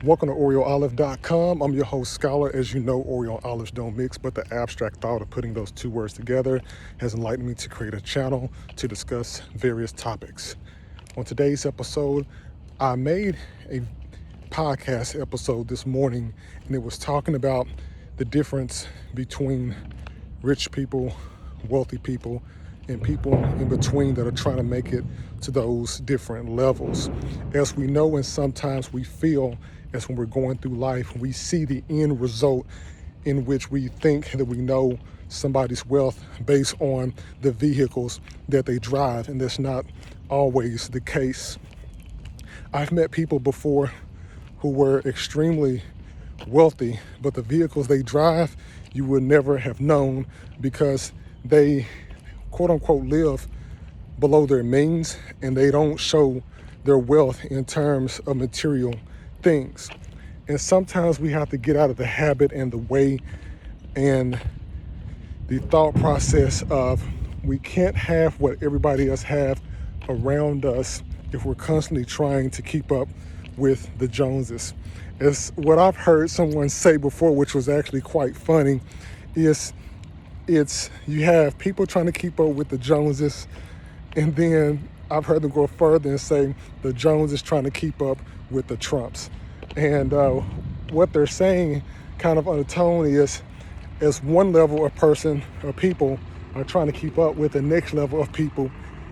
Welcome to OreoOlive.com. I'm your host, Scholar. As you know, Oreo and olives don't mix, but the abstract thought of putting those two words together has enlightened me to create a channel to discuss various topics. On today's episode, I made a podcast episode this morning, and it was talking about the difference between rich people, wealthy people, and people in between that are trying to make it to those different levels. As we know, and sometimes we feel as when we're going through life, we see the end result in which we think that we know somebody's wealth based on the vehicles that they drive, and that's not always the case. I've met people before who were extremely wealthy, but the vehicles they drive, you would never have known because they, quote unquote, live below their means, and they don't show their wealth in terms of material things. And sometimes we have to get out of the habit and the way and the thought process of we can't have what everybody else have around us if we're constantly trying to keep up with the Joneses. It's what I've heard someone say before, which was actually quite funny, is you have people trying to keep up with the Joneses, and then I've heard them go further and say the Joneses trying to keep up with the Trumps. And what they're saying kind of on the tone is, as one level of person or people are trying to keep up with the next level of people,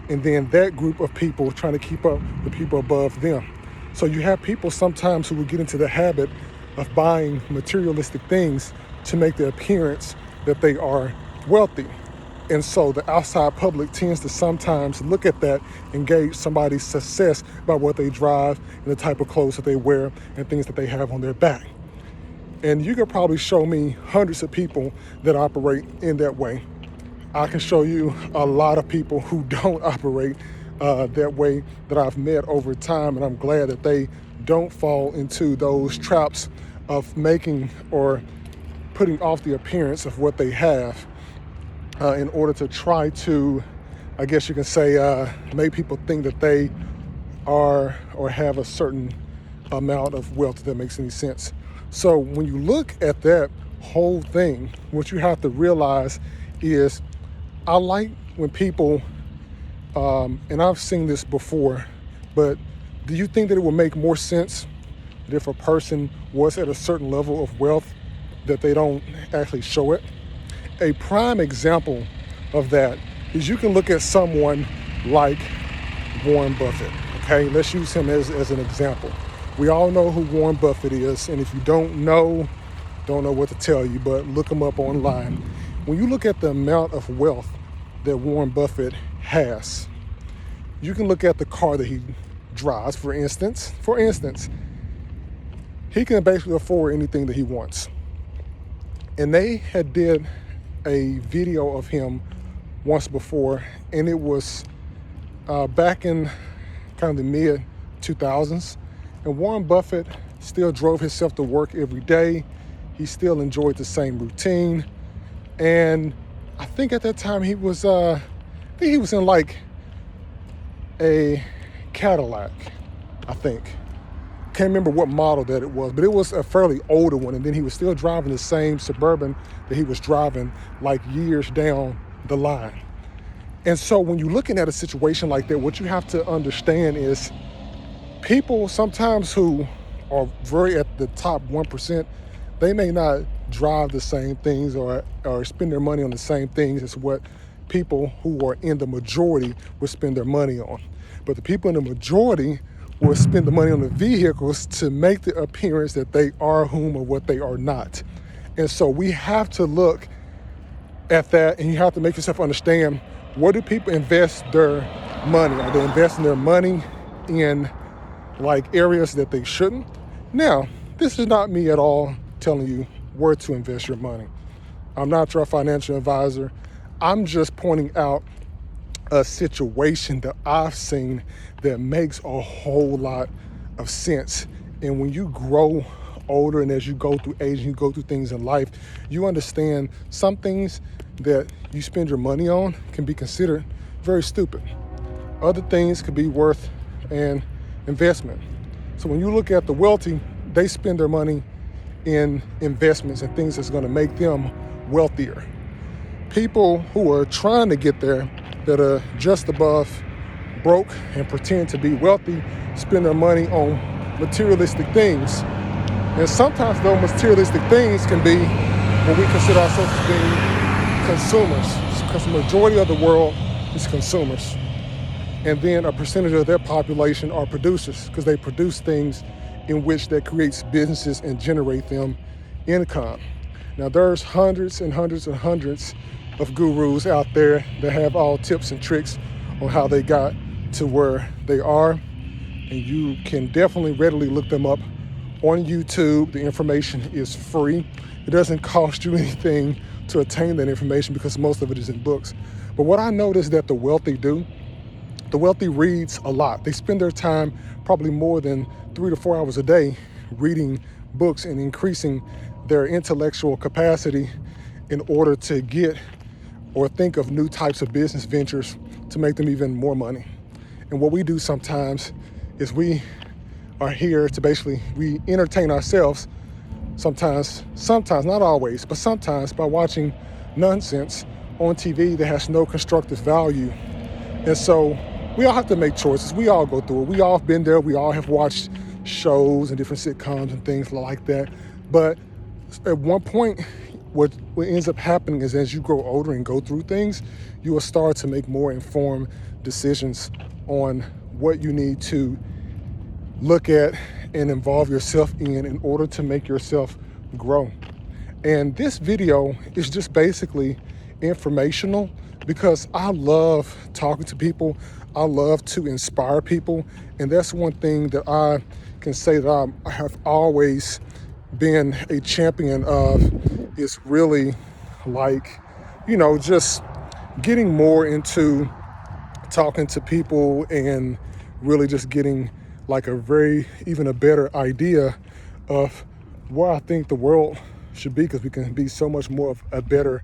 and then that group of people trying to keep up with the people above them. So you have people sometimes who will get into the habit of buying materialistic things to make the appearance that they are wealthy. And so the outside public tends to sometimes look at that and gauge somebody's success by what they drive and the type of clothes that they wear and things that they have on their back. And you could probably show me hundreds of people that operate in that way. I can show you a lot of people who don't operate that way that I've met over time, and I'm glad that they don't fall into those traps of making or putting off the appearance of what they have in order to try to, I guess you can say, make people think that they are or have a certain amount of wealth, if that makes any sense. So when you look at that whole thing, what you have to realize is, I like when people, and I've seen this before, but do you think that it would make more sense that if a person was at a certain level of wealth that they don't actually show it? A prime example of that is you can look at someone like Warren Buffett, okay? Let's use him as an example. We all know who Warren Buffett is, and if you don't know what to tell you, but look him up online. When you look at the amount of wealth that Warren Buffett has, you can look at the car that he drives, for instance. He can basically afford anything that he wants. And they had did a video of him once before, and it was back in kind of the mid 2000s. And Warren Buffett still drove himself to work every day. He still enjoyed the same routine. And I think at that time he was in like a Cadillac, I think. Can't remember what model that it was, but it was a fairly older one. And then he was still driving the same Suburban that he was driving like years down the line. And so when you're looking at a situation like that, what you have to understand is people sometimes who are very at the top 1%, they may not drive the same things or spend their money on the same things as what people who are in the majority would spend their money on. But the people in the majority will spend the money on the vehicles to make the appearance that they are whom or what they are not. And so we have to look at that, and you have to make yourself understand, where do people invest their money? Are they investing their money in like areas that they shouldn't? Now, this is not me at all telling you where to invest your money. I'm not your financial advisor. I'm just pointing out a situation that I've seen that makes a whole lot of sense. And when you grow older and as you go through age and you go through things in life, you understand some things that you spend your money on can be considered very stupid. Other things could be worth an investment. So when you look at the wealthy they spend their money in investments and things that's going to make them wealthier. People who are trying to get there, that are just above broke and pretend to be wealthy, spend their money on materialistic things. And sometimes those materialistic things can be what we consider ourselves as being consumers, because the majority of the world is consumers. And then a percentage of their population are producers, because they produce things in which that creates businesses and generate them income. Now there's hundreds and hundreds and hundreds of gurus out there that have all tips and tricks on how they got to where they are. And you can definitely readily look them up on YouTube. The information is free. It doesn't cost you anything to attain that information because most of it is in books. But what I noticed that the wealthy do, the wealthy reads a lot. They spend their time probably more than 3 to 4 hours a day reading books and increasing their intellectual capacity in order to get or think of new types of business ventures to make them even more money. And what we do sometimes is we are here to we entertain ourselves sometimes, not always, but sometimes by watching nonsense on TV that has no constructive value. And so we all have to make choices. We all go through it. We all have been there. We all have watched shows and different sitcoms and things like that. But at one point, what ends up happening is as you grow older and go through things, you will start to make more informed decisions on what you need to look at and involve yourself in order to make yourself grow. And this video is just basically informational because I love talking to people. I love to inspire people. And that's one thing that I can say that I have always been a champion of, is really just getting more into talking to people and really just getting even a better idea of where I think the world should be, because we can be so much more of a better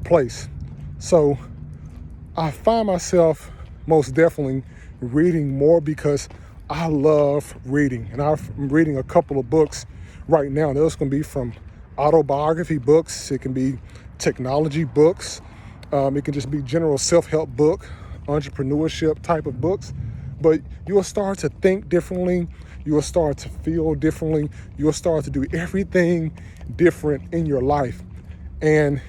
place. So I find myself most definitely reading more because I love reading. And I'm reading a couple of books right now. Those can be from autobiography books. It can be technology books. It can just be general self-help book, entrepreneurship type of books. But you will start to think differently. You will start to feel differently. You will start to do everything different in your life. And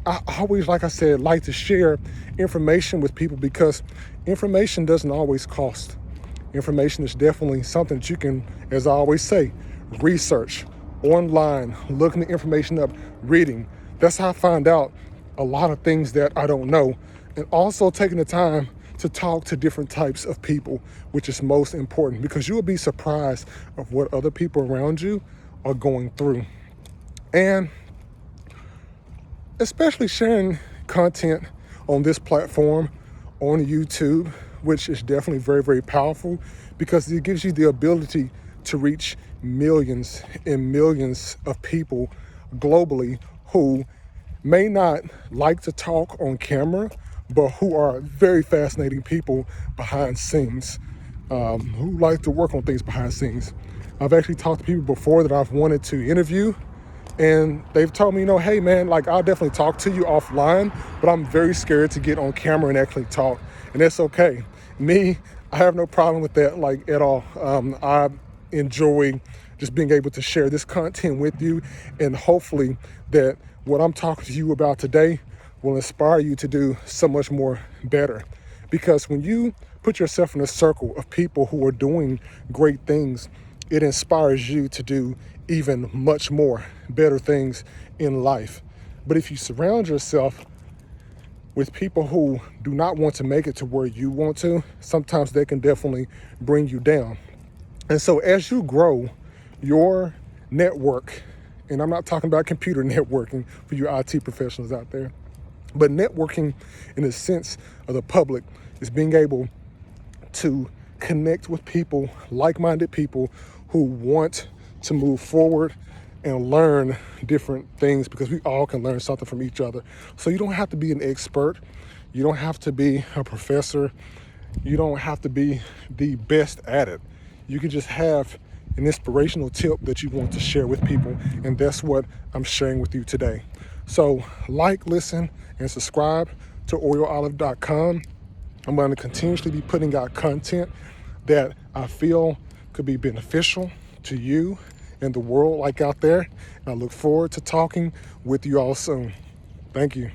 I always, like I said, like to share information with people because information doesn't always cost. Information is definitely something that you can, as I always say, research online, looking the information up, reading. That's how I find out a lot of things that I don't know. And also taking the time to talk to different types of people, which is most important, because you will be surprised of what other people around you are going through. And especially sharing content on this platform, on YouTube, which is definitely very, very powerful because it gives you the ability to reach millions and millions of people globally who may not like to talk on camera, but who are very fascinating people behind scenes, who like to work on things behind scenes. I've actually talked to people before that I've wanted to interview, and they've told me, hey man, I'll definitely talk to you offline, but I'm very scared to get on camera and actually talk. And that's okay. Me, I have no problem with that, at all. I enjoy just being able to share this content with you, and hopefully that what I'm talking to you about today will inspire you to do so much more better. Because when you put yourself in a circle of people who are doing great things, it inspires you to do even much more better things in life. But if you surround yourself with people who do not want to make it to where you want to, sometimes they can definitely bring you down. And so as you grow your network, and I'm not talking about computer networking for you IT professionals out there, but networking in the sense of the public is being able to connect with people, like-minded people who want to move forward and learn different things, because we all can learn something from each other. So you don't have to be an expert. You don't have to be a professor. You don't have to be the best at it. You can just have an inspirational tip that you want to share with people, and that's what I'm sharing with you today. So like, listen, and subscribe to OreoOlive.com. I'm going to continuously be putting out content that I feel could be beneficial to you and the world like out there. And I look forward to talking with you all soon. Thank you.